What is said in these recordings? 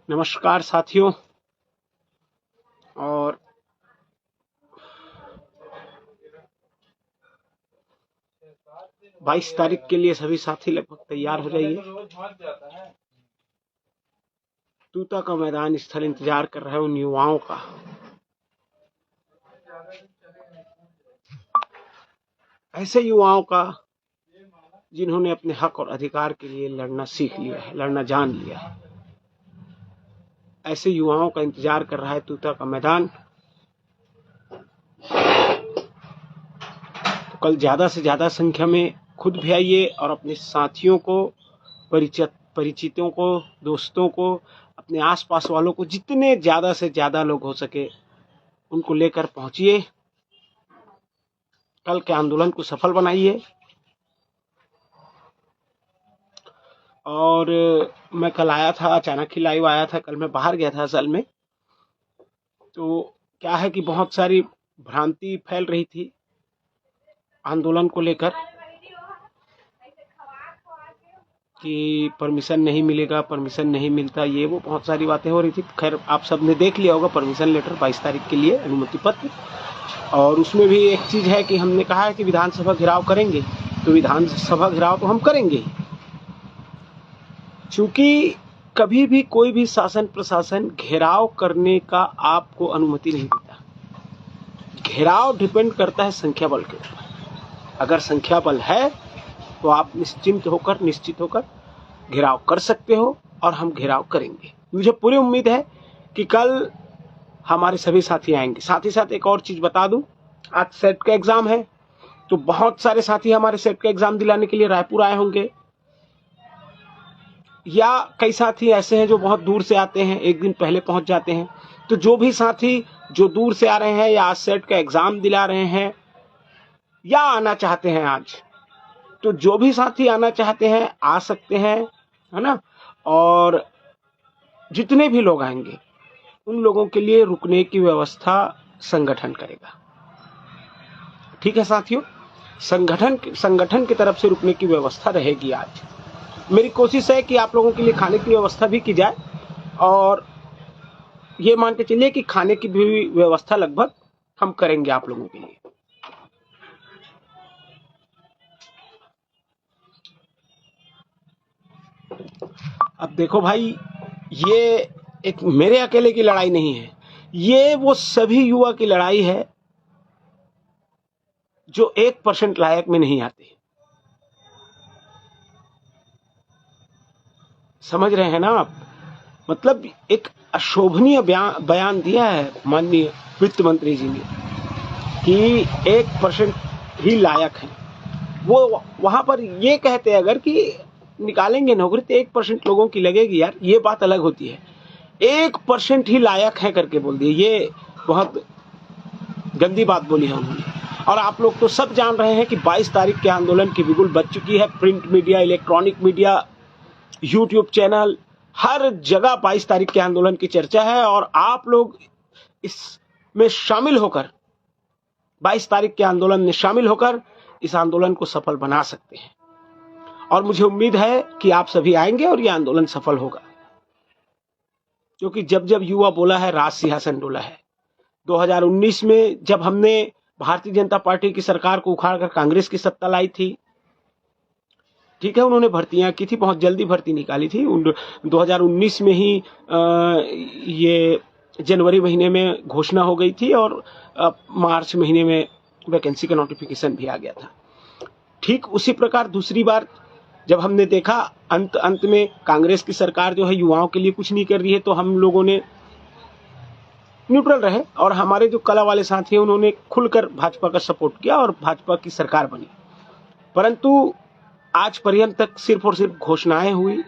नमस्कार साथियों। और 22 तारीख के लिए सभी साथी लगभग तैयार हो जाइए। तूता का मैदान स्थल इंतजार कर रहा है उन युवाओं का। ऐसे युवाओं का जिन्होंने अपने हक और अधिकार के लिए लड़ना सीख लिया है, लड़ना जान लिया है। ऐसे युवाओं का इंतजार कर रहा है तूता का मैदान। तो कल ज्यादा से ज्यादा संख्या में खुद भी आइए और अपने साथियों को, परिचितों को, दोस्तों को, अपने आसपास वालों को, जितने ज्यादा से ज्यादा लोग हो सके उनको लेकर पहुंचिए। कल के आंदोलन को सफल बनाइए। और मैं कल आया था, अचानक ही लाइव आया था। कल मैं बाहर गया था असल में। तो क्या है कि बहुत सारी भ्रांति फैल रही थी आंदोलन को लेकर कि परमिशन नहीं मिलेगा, परमिशन नहीं मिलता, ये वो बहुत सारी बातें हो रही थी। खैर आप सबने देख लिया होगा परमिशन लेटर 22 तारीख के लिए, अनुमति पत्र। और उसमें भी एक चीज है कि हमने कहा है कि विधानसभा घेराव करेंगे, तो विधानसभा घेराव तो हम करेंगे। चूंकि कभी भी कोई भी शासन प्रशासन घेराव करने का आपको अनुमति नहीं देता। घेराव डिपेंड करता है संख्या बल के ऊपर। अगर संख्या बल है तो आप निश्चित होकर घेराव कर सकते हो और हम घेराव करेंगे। मुझे पूरी उम्मीद है कि कल हमारे सभी साथी आएंगे। साथ ही साथ एक और चीज बता दूं, आज सेट का एग्जाम है, तो बहुत सारे साथी हमारे सेट का एग्जाम दिलाने के लिए रायपुर आए होंगे, या कई साथी ऐसे हैं जो बहुत दूर से आते हैं, एक दिन पहले पहुंच जाते हैं। तो जो भी साथी जो दूर से आ रहे हैं या आज सेट का एग्जाम दिला रहे हैं या आना चाहते हैं आज, तो जो भी साथी आना चाहते हैं आ सकते हैं, है ना। और जितने भी लोग आएंगे उन लोगों के लिए रुकने की व्यवस्था संगठन करेगा। ठीक है साथियों, संगठन की तरफ से रुकने की व्यवस्था रहेगी। आज मेरी कोशिश है कि आप लोगों के लिए खाने की व्यवस्था भी की जाए, और ये मान के चलिए कि खाने की भी व्यवस्था लगभग हम करेंगे आप लोगों के लिए। अब देखो भाई, ये एक मेरे अकेले की लड़ाई नहीं है, ये वो सभी युवा की लड़ाई है जो 1% लायक में नहीं आते। समझ रहे हैं ना आप? मतलब एक अशोभनीय बयान दिया है माननीय वित्त मंत्री जी ने कि 1% ही लायक है। वो वहां पर ये कहते हैं अगर कि निकालेंगे नौकरी तो 1% लोगों की लगेगी। यार ये बात अलग होती है, 1% ही लायक है करके बोल दिए, ये बहुत गंदी बात बोली है उन्होंने। और आप लोग तो सब जान रहे हैं कि 22 तारीख के आंदोलन की बिगुल बज चुकी है। Print media, electronic media, YouTube channel, हर जगह 22 तारीख के आंदोलन की चर्चा है। और आप लोग इसमें शामिल होकर, 22 तारीख के आंदोलन में शामिल होकर इस आंदोलन को सफल बना सकते हैं। और मुझे उम्मीद है कि आप सभी आएंगे और यह आंदोलन सफल होगा, क्योंकि जब जब युवा बोला है राज सिंहासन डोला है। 2019 में जब हमने भारतीय जनता पार्टी की सरकार को उखाड़कर कांग्रेस की सत्ता लाई थी, ठीक है, उन्होंने भर्तियां की थी, बहुत जल्दी भर्ती निकाली थी। 2019 में ही ये जनवरी महीने में घोषणा हो गई थी और मार्च महीने में वैकेंसी का नोटिफिकेशन भी आ गया था। ठीक उसी प्रकार दूसरी बार जब हमने देखा अंत में कांग्रेस की सरकार जो है युवाओं के लिए कुछ नहीं कर रही है, तो हम लोगों ने न्यूट्रल रहे और हमारे जो कला वाले साथी हैं उन्होंने खुलकर भाजपा का सपोर्ट किया और भाजपा की सरकार बनी। परंतु आज पर्यंत तक सिर्फ और सिर्फ घोषणाएं हुई।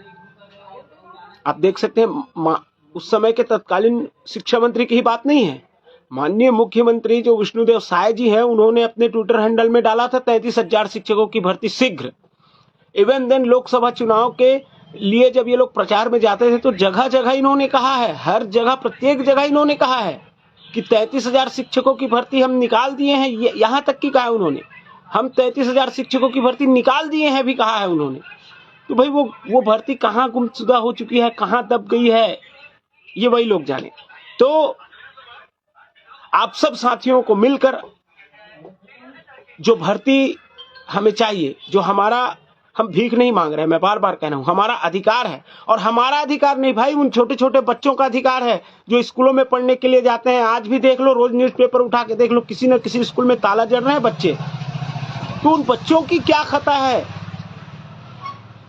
आप देख सकते हैं उस समय के तत्कालीन शिक्षा मंत्री की ही बात नहीं है, माननीय मुख्यमंत्री जो विष्णुदेव साय जी हैं, उन्होंने अपने ट्विटर हैंडल में डाला था 33,000 शिक्षकों की भर्ती शीघ्र। इवन देन लोकसभा चुनाव के लिए जब ये लोग प्रचार में जाते थे तो जगह जगह इन्होंने कहा है, हर जगह प्रत्येक जगह इन्होंने कहा है कि 33,000 शिक्षकों की भर्ती हम निकाल दिए हैं। यहां तक की कहा उन्होंने, हम 33,000 शिक्षकों की भर्ती निकाल दिए हैं भी कहा है उन्होंने। तो भाई वो भर्ती कहां गुमशुदा हो चुकी है, कहां दब गई है, ये वही लोग जाने। तो आप सब साथियों को मिलकर जो भर्ती हमें चाहिए, जो हमारा, हम भीख नहीं मांग रहे हैं, मैं बार बार कह रहा हूं, हमारा अधिकार है। और हमारा अधिकार नहीं भाई, उन छोटे छोटे बच्चों का अधिकार है जो स्कूलों में पढ़ने के लिए जाते हैं। आज भी देख लो, रोज न्यूज़पेपर उठा के देख लो, किसी न किसी स्कूल में ताला जड़ रहे हैं बच्चे। तो उन बच्चों की क्या खता है?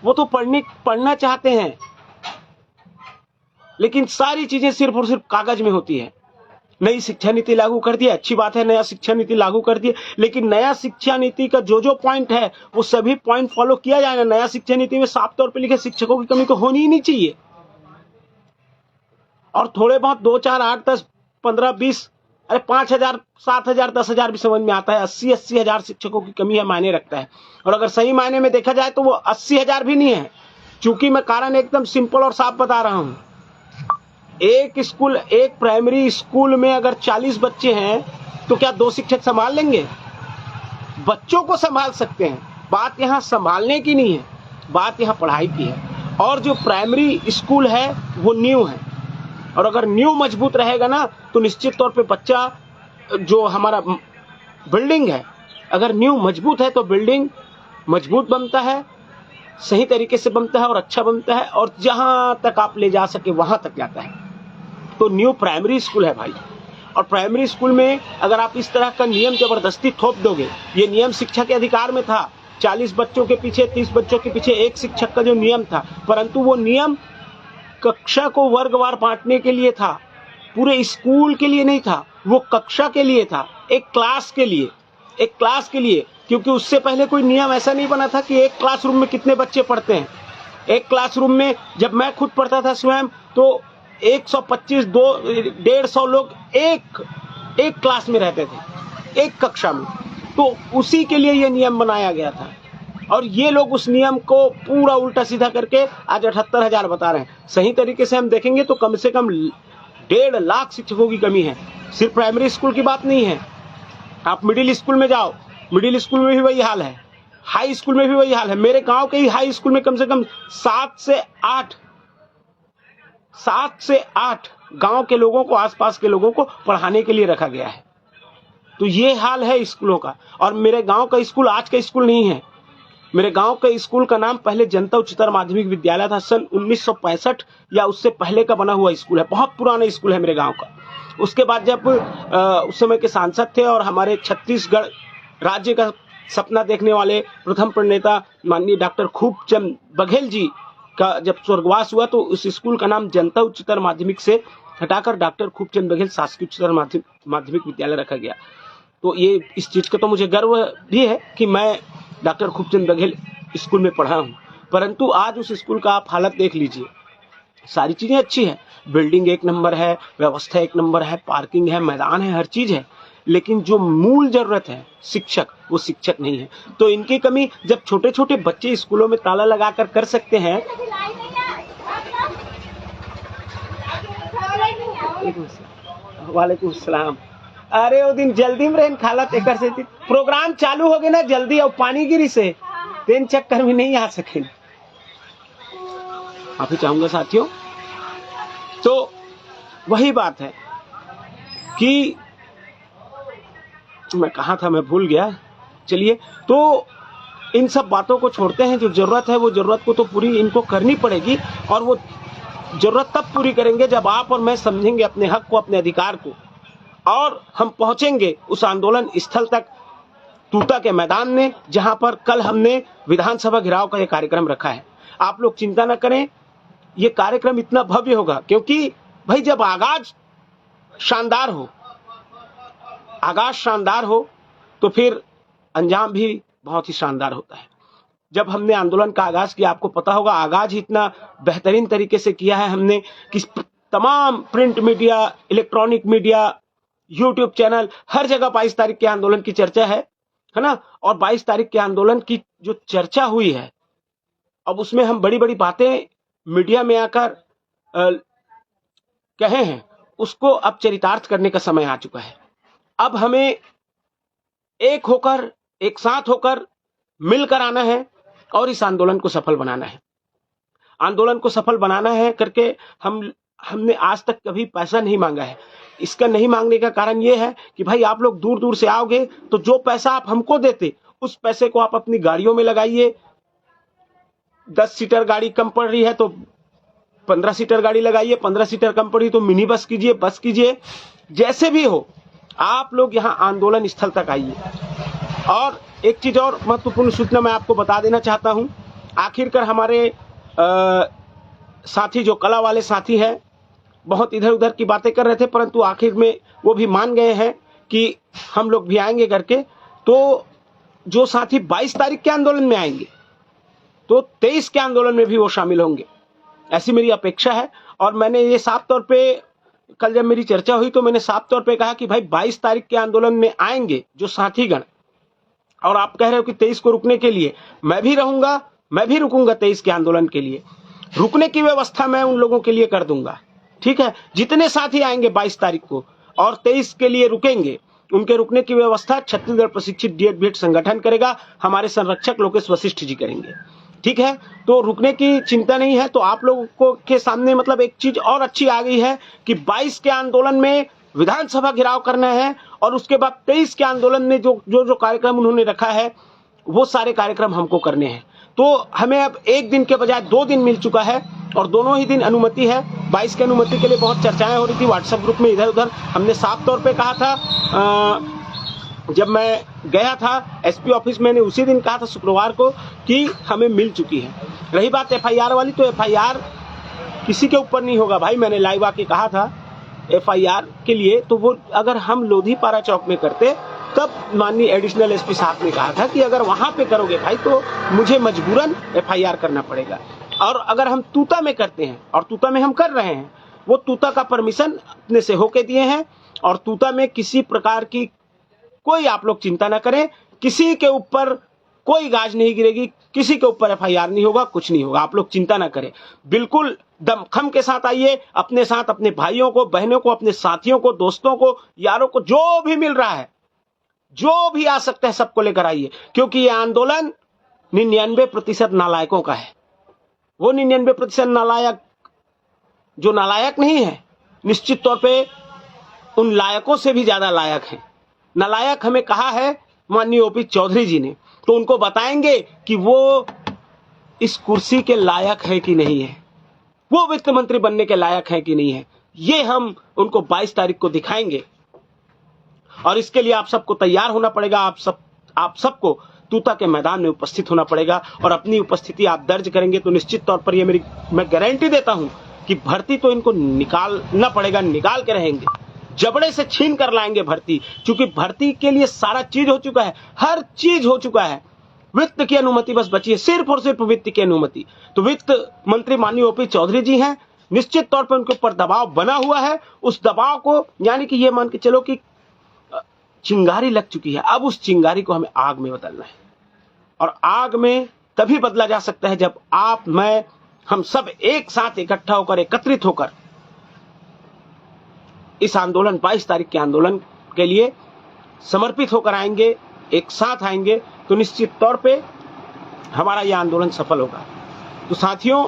वो तो पढ़ना चाहते हैं, लेकिन सारी चीजें सिर्फ और सिर्फ कागज में होती है। नई शिक्षा नीति लागू कर दी, अच्छी बात है, नया शिक्षा नीति लागू कर दी, लेकिन नया शिक्षा नीति का जो जो पॉइंट है वो सभी पॉइंट फॉलो किया जाएगा। नया शिक्षा नीति में साफ तौर पे लिखे शिक्षकों की कमी तो होनी ही नहीं चाहिए। और थोड़े बहुत 2, 4, 8, 10, 15, 20, अरे 5,000, 7,000, 10,000 भी समझ में आता है। 80 हजार शिक्षकों की कमी है, मायने रखता है। और अगर सही मायने में देखा जाए तो वो 80,000 भी नहीं है, चूंकि मैं कारण एकदम सिंपल और साफ बता रहा हूं। एक प्राइमरी स्कूल में अगर 40 बच्चे हैं तो क्या 2 शिक्षक संभाल लेंगे? बच्चों को संभाल सकते हैं। बात यहां संभालने की नहीं है, बात यहां पढ़ाई की है। और जो प्राइमरी स्कूल है वो नींव है, और अगर नींव मजबूत रहेगा ना तो निश्चित तौर पे बच्चा, जो हमारा बिल्डिंग है, अगर नींव मजबूत है तो बिल्डिंग मजबूत बनता है, सही तरीके से बनता है और अच्छा बनता है, और जहां तक आप ले जा सके वहां तक जाता है। तो न्यू प्राइमरी स्कूल है भाई। और प्राइमरी स्कूल में अगर आप इस तरह का नियम जबरदस्ती थोप दोगे, ये नियम शिक्षा के अधिकार में था, 40 बच्चों के पीछे, 30 बच्चों के पीछे एक शिक्षक का जो नियम था, परंतु वो नियम कक्षा को वर्गवार बांटने के लिए था, पूरे स्कूल के लिए नहीं था, वो कक्षा के लिए था, एक क्लास के लिए। क्योंकि उससे पहले कोई नियम ऐसा नहीं बना था कि एक क्लासरूम में कितने बच्चे पढ़ते हैं। एक क्लासरूम में जब मैं खुद पढ़ता था स्वयं, तो 125, 150 लोग एक क्लास में रहते थे, एक कक्षा में। तो उसी के लिए ये नियम बनाया गया था, और ये लोग उस नियम को पूरा उल्टा सीधा करके आज 78,000 बता रहे हैं। सही तरीके से हम देखेंगे तो कम से कम 1.5 लाख शिक्षकों की कमी है। सिर्फ प्राइमरी स्कूल की बात नहीं है, आप मिडिल स्कूल में जाओ, मिडिल स्कूल में भी वही हाल है, हाई स्कूल में भी वही हाल है। मेरे गांव के ही हाई स्कूल में कम से कम 7 से 8 गांव के लोगों को, आसपास के लोगों को पढ़ाने के लिए रखा गया है। तो ये हाल है स्कूलों का। और मेरे गांव का स्कूल आज का स्कूल नहीं है। मेरे गांव के स्कूल का नाम पहले जनता उच्चतर माध्यमिक विद्यालय था, सन 1965 या उससे पहले का बना हुआ स्कूल है, बहुत पुराना स्कूल है मेरे गांव का। उसके बाद जब उस समय के सांसद थे और हमारे छत्तीसगढ़ राज्य का सपना देखने वाले प्रथम प्रणेता माननीय डॉक्टर खूबचंद बघेल जी का जब स्वर्गवास हुआ, तो उस स्कूल का नाम जनता उच्चतर माध्यमिक से हटाकर डॉक्टर खूबचंद बघेल शासकीय उच्चतर माध्यमिक विद्यालय रखा गया। तो ये इस चीज का तो मुझे गर्व भी है कि मैं डॉक्टर खूबचंद बघेल स्कूल में पढ़ा हूँ। परंतु आज उस स्कूल का आप हालत देख लीजिए। सारी चीजें अच्छी है, बिल्डिंग एक नंबर है, व्यवस्था एक नंबर है, पार्किंग है, मैदान है, हर चीज है, लेकिन जो मूल जरूरत है शिक्षक, वो शिक्षक नहीं है। तो इनकी कमी, जब छोटे छोटे बच्चे स्कूलों में ताला लगाकर कर सकते हैं। वालेकुम सलाम। अरे वो दिन जल्दी में रहन खाला तेकर से प्रोग्राम चालू हो गए ना जल्दी, और पानी गिरी से तीन चक्कर में नहीं आ सके। आप ही चाहूंगा साथियों, तो वही बात है कि मैं कहा था, मैं भूल गया। चलिए, तो इन सब बातों को छोड़ते हैं। जो जरूरत है वो जरूरत को तो पूरी इनको करनी पड़ेगी, और वो जरूरत तब पूरी करेंगे जब आप और मैं समझेंगे अपने हक को, अपने अधिकार को, और हम पहुंचेंगे उस आंदोलन स्थल तक, तूता के मैदान में, जहां पर कल हमने विधानसभा घेराव का यह कार्यक्रम रखा है। आप लोग चिंता न करें, ये कार्यक्रम इतना भव्य होगा, क्योंकि भाई जब आगाज शानदार हो तो फिर अंजाम भी बहुत ही शानदार होता है। जब हमने आंदोलन का आगाज किया, आपको पता होगा, आगाज ही इतना बेहतरीन तरीके से किया है हमने कि तमाम print media, electronic media, YouTube channel, हर जगह 22 तारीख के आंदोलन की चर्चा है ना। और 22 तारीख के आंदोलन की जो चर्चा हुई है, अब उसमें हम बड़ी बड़ी बातें मीडिया में आकर कहे हैं, उसको अब चरितार्थ करने का समय आ चुका है। अब हमें एक होकर, एक साथ होकर, मिलकर आना है और इस आंदोलन को सफल बनाना है। आंदोलन को सफल बनाना है करके हम हमने आज तक कभी पैसा नहीं मांगा है। इसका नहीं मांगने का कारण ये है कि भाई आप लोग दूर दूर से आओगे तो जो पैसा आप हमको देते उस पैसे को आप अपनी गाड़ियों में लगाइए। 10 सीटर गाड़ी कम पड़ रही है तो 15 सीटर गाड़ी लगाइए, 15 सीटर कम पड़ी तो मिनी बस कीजिए, बस कीजिए, जैसे भी हो आप लोग यहाँ आंदोलन स्थल तक आइए। और एक चीज और महत्वपूर्ण सूचना मैं आपको बता देना चाहता हूँ। आखिरकार हमारे साथी जो कला वाले साथी हैं बहुत इधर उधर की बातें कर रहे थे, परंतु आखिर में वो भी मान गए हैं कि हम लोग भी आएंगे करके। तो जो साथी 22 तारीख के आंदोलन में आएंगे तो 23 के आंदोलन में भी वो शामिल होंगे, ऐसी मेरी अपेक्षा है। और मैंने ये साफ तौर पे कल जब मेरी चर्चा हुई तो मैंने साफ तौर पे कहा कि भाई 22 तारीख के आंदोलन में आएंगे जो साथीगण, और आप कह रहे हो कि 23 को रुकने के लिए, मैं भी रहूंगा, मैं भी रुकूंगा 23 के आंदोलन के लिए। रुकने की व्यवस्था मैं उन लोगों के लिए कर दूंगा, ठीक है। जितने साथी आएंगे 22 तारीख को और 23 के लिए रुकेंगे, उनके रुकने की व्यवस्था छत्तीसगढ़ प्रशिक्षित डीएड बीएड संगठन करेगा, हमारे संरक्षक लोकेश वशिष्ठ जी करेंगे, ठीक है। तो रुकने की चिंता नहीं है। तो आप लोगों को के सामने मतलब एक चीज और अच्छी आ गई है कि 22 के आंदोलन में विधानसभा घेराव करना है और उसके बाद 23 के आंदोलन में जो कार्यक्रम उन्होंने रखा है वो सारे कार्यक्रम हमको करने हैं। तो हमें अब एक दिन के बजाय 2 दिन मिल चुका है और दोनों ही दिन अनुमति है। 22 की अनुमति के लिए बहुत चर्चाएं हो रही थी व्हाट्सएप ग्रुप में इधर उधर। हमने साफ तौर पे कहा था, जब मैं गया था एसपी ऑफिस, मैंने उसी दिन कहा था शुक्रवार को कि हमें मिल चुकी है। रही बात एफआईआर वाली, तो एफआईआर किसी के ऊपर नहीं होगा भाई। मैंने लाइव आके कहा था एफआईआर के लिए, तो वो अगर हम लोधीपारा चौक में करते तब माननीय एडिशनल एसपी साहब ने कहा था कि अगर वहां पे करोगे भाई तो मुझे मजबूरन एफआईआर करना पड़ेगा। और अगर हम तूता में करते हैं, और तूता में हम कर रहे हैं, वो तूता का परमिशन अपने से होके दिए हैं, और तूता में किसी प्रकार की कोई आप लोग चिंता ना करें, किसी के ऊपर कोई गाज नहीं गिरेगी, किसी के ऊपर एफआईआर नहीं होगा, कुछ नहीं होगा, आप लोग चिंता ना करें। बिल्कुल दमखम के साथ आइए, अपने साथ अपने भाइयों को, बहनों को, अपने साथियों को, दोस्तों को, यारों को, जो भी मिल रहा है, जो भी आ सकता है सबको लेकर आइए, क्योंकि ये आंदोलन 99% नालायकों का है। वो 99% नालायक जो नालायक नहीं है, निश्चित तौर पे उन लायकों से भी ज्यादा लायक हैं। नालायक हमें कहा है माननीय ओपी चौधरी जी ने, तो उनको बताएंगे कि वो इस कुर्सी के लायक है कि नहीं है, वो वित्त मंत्री बनने के लायक है कि नहीं है, ये हम उनको 22 तारीख को दिखाएंगे। और इसके लिए आप सबको तैयार होना पड़ेगा। आप सबको तूता के मैदान में उपस्थित होना पड़ेगा, और अपनी उपस्थिति आप दर्ज करेंगे तो निश्चित तौर पर ये मैं गारंटी देता हूं कि भर्ती तो इनको निकालना पड़ेगा, निकाल के रहेंगे, जबड़े से छीन कर लाएंगे भर्ती। क्योंकि भर्ती के लिए सारा चीज हो चुका है, हर चीज हो चुका है, वित्त की अनुमति बस बची है, सिर्फ और सिर्फ वित्त की अनुमति। तो वित्त मंत्री माननीय ओपी चौधरी जी हैं, निश्चित तौर पर उनके ऊपर दबाव बना हुआ है। उस दबाव को, यानी कि ये मान के चलो कि चिंगारी लग चुकी है, अब उस चिंगारी को हमें आग में बदलना है। और आग में तभी बदला जा सकता है जब आप, मैं, हम सब एक साथ इकट्ठा होकर, एकत्रित होकर इस आंदोलन 22 तारीख के आंदोलन के लिए समर्पित होकर आएंगे, एक साथ आएंगे, तो निश्चित तौर पे हमारा यह आंदोलन सफल होगा। तो साथियों,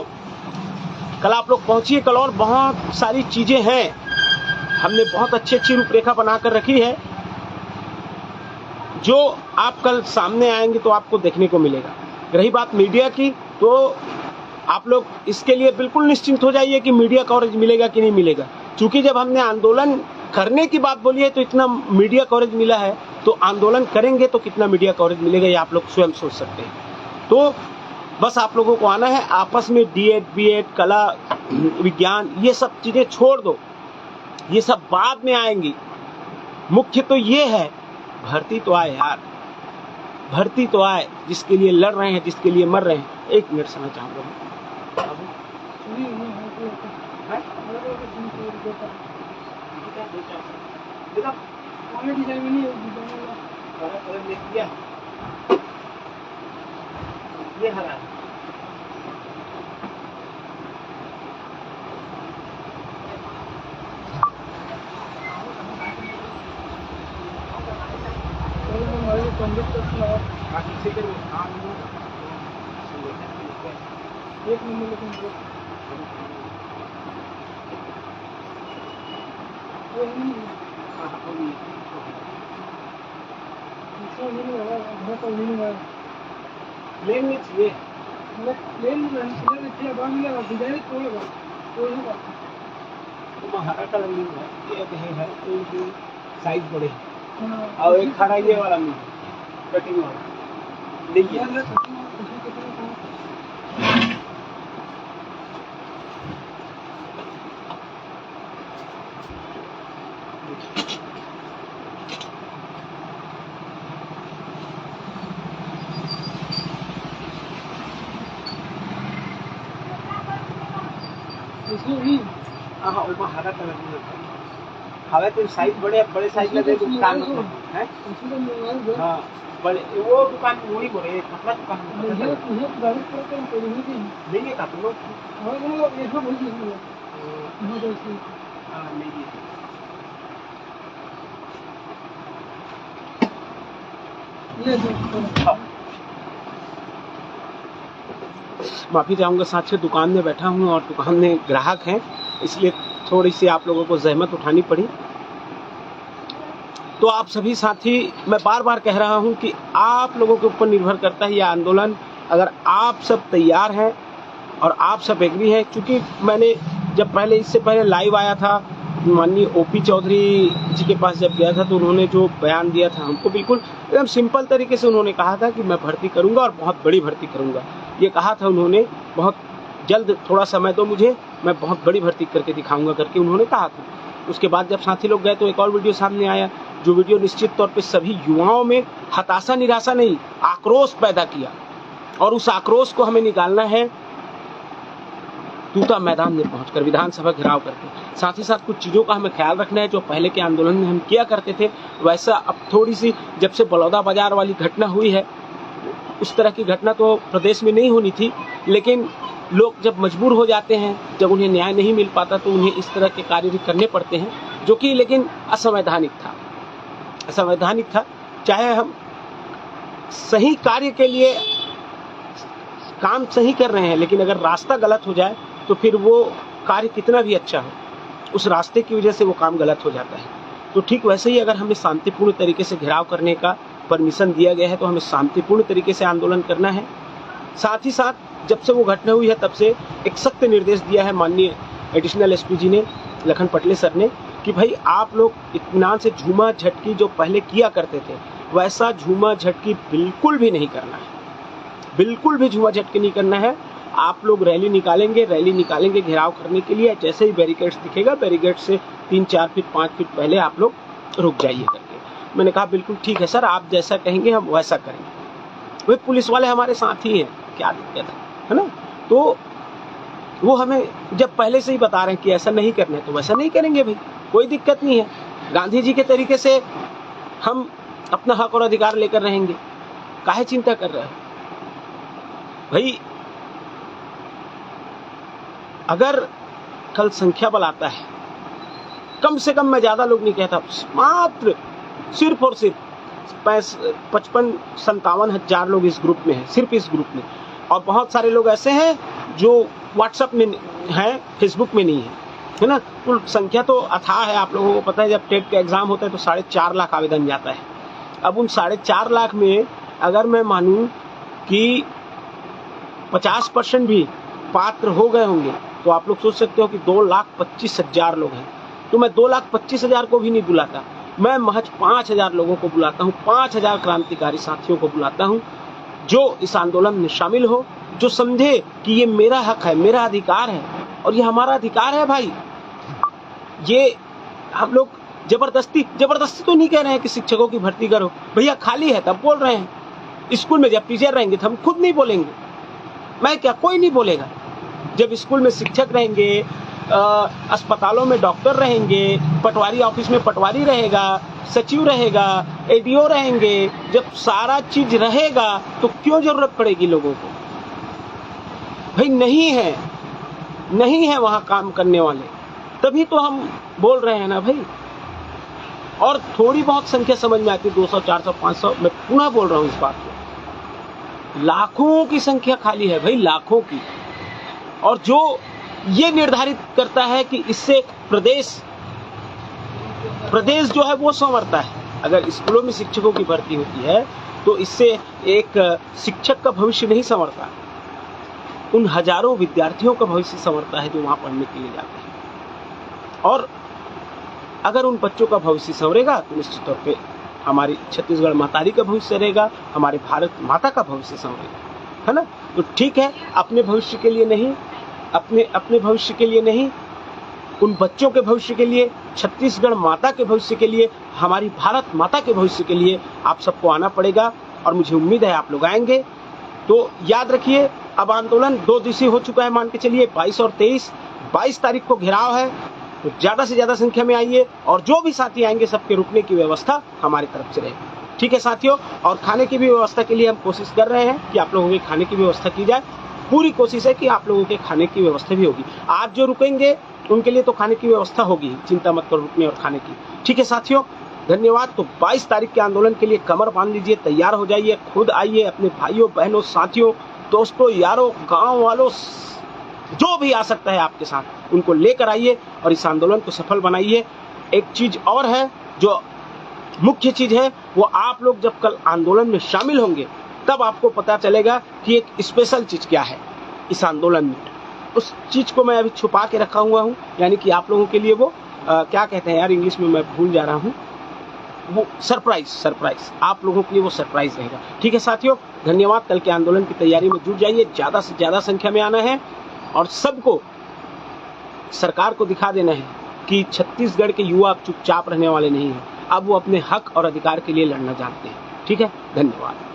कल आप लोग पहुंचिए, कल और बहुत सारी चीजें हैं, हमने बहुत अच्छी रूपरेखा बनाकर रखी है, जो आप कल सामने आएंगे तो आपको देखने को मिलेगा। रही बात मीडिया की, तो आप लोग इसके लिए बिल्कुल निश्चिंत हो जाइए कि मीडिया कवरेज मिलेगा कि नहीं मिलेगा। क्योंकि जब हमने आंदोलन करने की बात बोली है तो इतना मीडिया कवरेज मिला है, तो आंदोलन करेंगे तो कितना मीडिया कवरेज मिलेगा ये आप लोग स्वयं सोच सकते हैं। तो बस आप लोगों को आना है, आपस में डीएड बीएड कला विज्ञान ये सब चीजें छोड़ दो, ये सब बाद में आएंगी। मुख्य तो ये है, भर्ती तो आए यार, भर्ती तो आए, जिसके लिए लड़ रहे हैं, जिसके लिए मर रहे हैं। एक मिनट समय चाहूंगा ये हरा एक नंबर प्लेन में चाहिए, हरा कलर नहीं है, ये है तो साइज बड़े और एक खड़ा ये वाला नहीं कटिंग वाला देखिए। हाँ हरा कलर नहीं होता, हवा तो साइज बड़े साइज लगे दुकान है। हाँ बड़े वो दुकान वही बोले कपड़ा दुकान लेंगे का तुम लोग। माफी चाहूँगा, साथ से दुकान में बैठा हूँ और दुकान में ग्राहक हैं, इसलिए थोड़ी सी आप लोगों को जहमत उठानी पड़ी। तो आप सभी साथी, मैं बार बार कह रहा हूँ कि आप लोगों के ऊपर निर्भर करता है ये आंदोलन। अगर आप सब तैयार हैं और आप सब एग्री हैं, क्योंकि मैंने जब पहले इससे पहले लाइव आया था माननीय ओपी चौधरी जी के पास जब गया था तो उन्होंने जो बयान दिया था हमको बिल्कुल एकदम सिंपल तरीके से उन्होंने कहा था कि मैं भर्ती करूंगा और बहुत बड़ी भर्ती करूंगा। ये कहा था उन्होंने, बहुत जल्द, थोड़ा समय दो मुझे, मैं बहुत बड़ी भर्ती करके दिखाऊंगा करके उन्होंने कहा था। उसके बाद जब साथी लोग गए तो एक और वीडियो सामने आया, जो वीडियो निश्चित तौर पे सभी युवाओं में हताशा निराशा नहीं, आक्रोश पैदा किया। और उस आक्रोश को हमें निकालना है तूता मैदान में पहुंचकर, विधानसभा घेराव करके। साथ ही साथ कुछ चीज़ों का हमें ख्याल रखना है जो पहले के आंदोलन में हम किया करते थे, वैसा अब थोड़ी सी, जब से बलौदा बाजार वाली घटना हुई है, उस तरह की घटना तो प्रदेश में नहीं होनी थी, लेकिन लोग जब मजबूर हो जाते हैं, जब उन्हें न्याय नहीं मिल पाता तो उन्हें इस तरह के कार्य भी करने पड़ते हैं, जो कि लेकिन असंवैधानिक था। चाहे हम सही कार्य के लिए काम सही कर रहे हैं, लेकिन अगर रास्ता गलत हो जाए तो फिर वो कार्य कितना भी अच्छा हो, उस रास्ते की वजह से वो काम गलत हो जाता है। तो ठीक वैसे ही अगर हमें शांतिपूर्ण तरीके से घेराव करने का परमिशन दिया गया है तो हमें शांतिपूर्ण तरीके से आंदोलन करना है। साथ ही साथ जब से वो घटना हुई है तब से एक सख्त निर्देश दिया है माननीय एडिशनल एसपी जी ने, लखन पटले सर ने, कि भाई आप लोग इत्मीनान से झूमा झटकी जो पहले किया करते थे वैसा झूमा झटकी बिल्कुल भी नहीं करना है, बिल्कुल भी झूमा झटकी नहीं करना है। आप लोग रैली निकालेंगे घेराव करने के लिए। जैसे ही बैरिकेड्स दिखेगा, बैरिकेड से 3-4 फीट 5 फीट पहले आप लोग रुक जाइए करके। मैंने कहा बिल्कुल ठीक है सर, आप जैसा कहेंगे हम वैसा करेंगे। वे पुलिस वाले हमारे साथ ही हैं, क्या दिक्कत है ना। तो वो हमें जब पहले से ही बता रहे हैं कि ऐसा नहीं करना है तो वैसा नहीं करेंगे भाई, कोई दिक्कत नहीं है। गांधी जी के तरीके से हम अपना हक और अधिकार लेकर रहेंगे, काहे चिंता कर रहे हो भाई। अगर कल संख्या बल आता है, कम से कम, मैं ज्यादा लोग नहीं कहता, मात्र सिर्फ और सिर्फ 55-57 हजार लोग इस ग्रुप में हैं, सिर्फ इस ग्रुप में। और बहुत सारे लोग ऐसे हैं जो व्हाट्सएप में हैं, फेसबुक में नहीं है ना। कुल संख्या तो अथाह है, आप लोगों को पता है। जब टेट का एग्जाम होता है तो 4.5 लाख आवेदन जाता है। अब उन 4.5 लाख में अगर मैं मानूं कि 50% भी पात्र हो गए होंगे तो आप लोग सोच सकते हो कि 2,25,000 लोग हैं। तो मैं 2,25,000 को भी नहीं बुलाता, मैं महज 5,000 लोगों को बुलाता हूँ, 5,000 क्रांतिकारी साथियों को बुलाता हूँ जो इस आंदोलन में शामिल हो, जो समझे कि ये मेरा हक है, मेरा अधिकार है और ये हमारा अधिकार है भाई। ये हम लोग जबरदस्ती तो नहीं कह रहे हैं कि शिक्षकों की भर्ती करो, भैया खाली है तब बोल रहे हैं। स्कूल में जब टीचर रहेंगे तो हम खुद नहीं बोलेंगे, मैं क्या, कोई नहीं बोलेगा। जब स्कूल में शिक्षक रहेंगे, अस्पतालों में डॉक्टर रहेंगे, पटवारी ऑफिस में पटवारी रहेगा, सचिव रहेगा, एडीओ रहेंगे, जब सारा चीज रहेगा तो क्यों जरूरत पड़ेगी लोगों को भाई। नहीं है वहां काम करने वाले, तभी तो हम बोल रहे हैं ना भाई। और थोड़ी बहुत संख्या समझ में आती है, 200, 400, 500, मैं पुनः बोल रहा हूं इस बात को। लाखों की संख्या खाली है भाई, लाखों की। और जो ये निर्धारित करता है कि इससे प्रदेश प्रदेश जो है वो संवरता है। अगर स्कूलों में शिक्षकों की भर्ती होती है तो इससे एक शिक्षक का भविष्य नहीं संवरता, उन हजारों विद्यार्थियों का भविष्य संवरता है जो वहां पढ़ने के लिए जाते हैं। और अगर उन बच्चों का भविष्य संवरेगा तो निश्चित तौर पे हमारी छत्तीसगढ़ मातारी का भविष्य रहेगा, हमारे भारत माता का भविष्य संवरेगा, है ना। तो ठीक है, अपने भविष्य के लिए नहीं, अपने भविष्य के लिए नहीं, उन बच्चों के भविष्य के लिए, छत्तीसगढ़ माता के भविष्य के लिए, हमारी भारत माता के भविष्य के लिए आप सबको आना पड़ेगा। और मुझे उम्मीद है आप लोग आएंगे। तो याद रखिए, अब आंदोलन 2 दिवसीय हो चुका है, मान के चलिए 22 और 23 तारीख को घेराव है। तो ज्यादा से ज्यादा संख्या में आइए और जो भी साथी आएंगे सबके रुकने की व्यवस्था हमारी तरफ से रहेगी। ठीक है साथियों, और खाने की भी व्यवस्था के लिए हम कोशिश कर रहे हैं कि आप लोगों के खाने की व्यवस्था की जाए। पूरी कोशिश है कि आप लोगों के खाने की व्यवस्था भी होगी। आज जो रुकेंगे उनके लिए तो खाने की व्यवस्था होगी, चिंता मत करो रुकने और खाने की। ठीक है साथियों, धन्यवाद। तो 22 तारीख के आंदोलन के लिए कमर बांध लीजिए, तैयार हो जाइए, खुद आइए, अपने भाइयों बहनों साथियों दोस्तों यारों गांव वालों जो भी आ सकता है आपके साथ, उनको लेकर आइए और इस आंदोलन को सफल बनाइए। एक चीज और है, जो मुख्य चीज है, वो आप लोग जब कल आंदोलन में शामिल होंगे तब आपको पता चलेगा कि एक स्पेशल चीज क्या है इस आंदोलन में। उस चीज को मैं अभी छुपा के रखा हुआ हूँ, यानी कि आप लोगों के लिए वो क्या कहते हैं यार, इंग्लिश में मैं भूल जा रहा हूँ, वो सरप्राइज आप लोगों के लिए वो सरप्राइज रहेगा। ठीक है साथियों, धन्यवाद। कल के आंदोलन की तैयारी में जुट जाइए, ज्यादा से ज्यादा संख्या में आना है और सबको सरकार को दिखा देना है कि छत्तीसगढ़ के युवा अब चुपचाप रहने वाले नहीं हैं, अब वो अपने हक और अधिकार के लिए लड़ना जानते हैं। ठीक है, धन्यवाद।